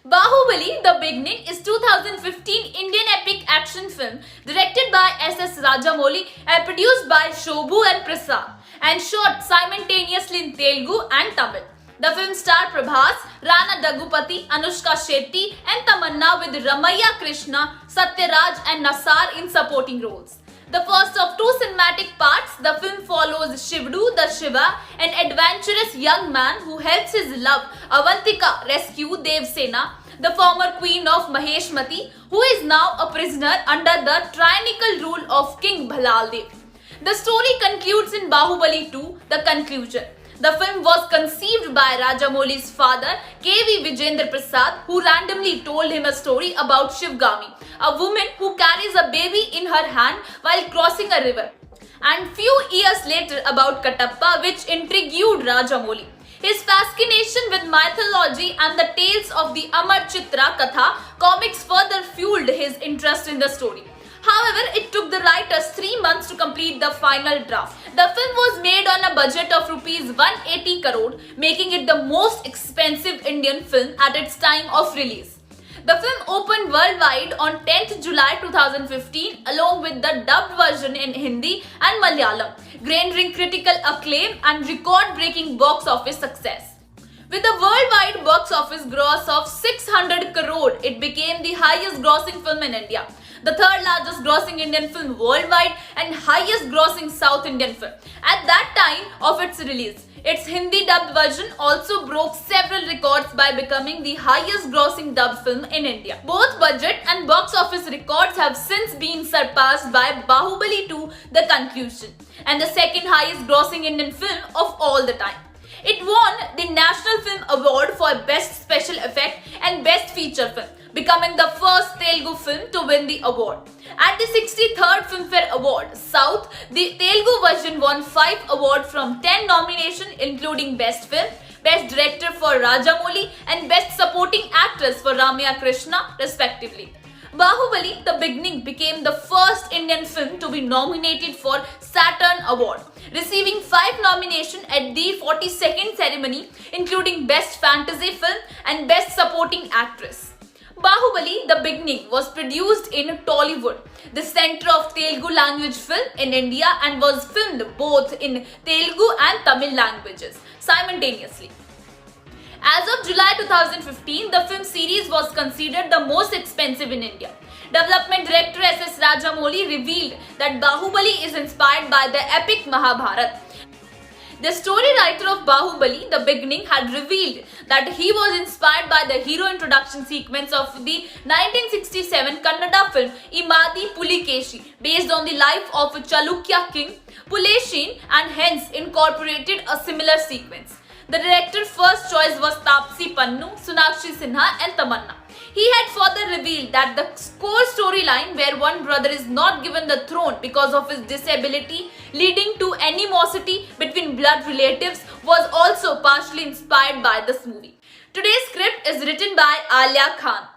Bahubali: The Beginning is 2015 Indian epic action film directed by S.S. Rajamouli and produced by Shobhu and Prasad and shot simultaneously in Telugu and Tamil. The film starred Prabhas, Rana Daggubati, Anushka Shetty and Tamanna with Ramaiah Krishna, Satyaraj and Nassar in supporting roles. The first of two cinematic parts, the film follows Shivdu the Shiva, an adventurous young man who helps his love Avantika rescue Devsena, the former queen of Maheshmati, who is now a prisoner under the tyrannical rule of King Bhalaldev. The story concludes in Bahubali 2, the conclusion. The film was conceived by Rajamouli's father, K.V. Vijayendra Prasad, who randomly told him a story about Shivgami, a woman who carries a baby in her hand while crossing a river, and few years later about Katappa, which intrigued Rajamouli. His fascination with mythology and the tales of the Amar Chitra Katha comics further fueled his interest in the story. However, it took the writers 3 months to complete the final draft. The film was made on a budget of Rs 180 crore, making it the most expensive Indian film at its time of release. The film opened worldwide on 10th July 2015 along with the dubbed version in Hindi and Malayalam, garnering critical acclaim and record-breaking box office success. With a worldwide box office gross of 600 crore, it became the highest grossing film in India, the third largest grossing Indian film worldwide and highest grossing South Indian film at that time of its release. Its Hindi dubbed version also broke several records by becoming the highest grossing dubbed film in India. Both budget and box office records have since been surpassed by Bahubali 2, The Conclusion, and the second highest grossing Indian film of all the time. It won the National Film Award for Best Special Effect and Best Feature Film, becoming the first Telugu film to win the award. At the 63rd Filmfare Award South, the Telugu version won 5 awards from 10 nominations including Best Film, Best Director for Rajamouli and Best Supporting Actress for Ramaiah Krishna respectively. Bahubali: The Beginning became the first Indian film to be nominated for Saturn Award, receiving 5 nominations at the 42nd ceremony including Best Fantasy Film and Best Supporting Actress. Bahubali: The Beginning was produced in Tollywood, the center of Telugu language film in India, and was filmed both in Telugu and Tamil languages simultaneously. As of July 2015, the film series was considered the most expensive in India. Development director S.S. Rajamouli revealed that Bahubali is inspired by the epic Mahabharata. The story writer of Bahubali: The Beginning had revealed that he was inspired by the hero introduction sequence of the 1967 Kannada film Imadi Pulikeshi, based on the life of Chalukya king Puleshin, and hence incorporated a similar sequence. The director's first choice was Taapsee Pannu, Sonakshi Sinha and Tamanna. He had further revealed that the core storyline where one brother is not given the throne because of his disability, leading to animosity between blood relatives, was also partially inspired by this movie. Today's script is written by Alia Khan.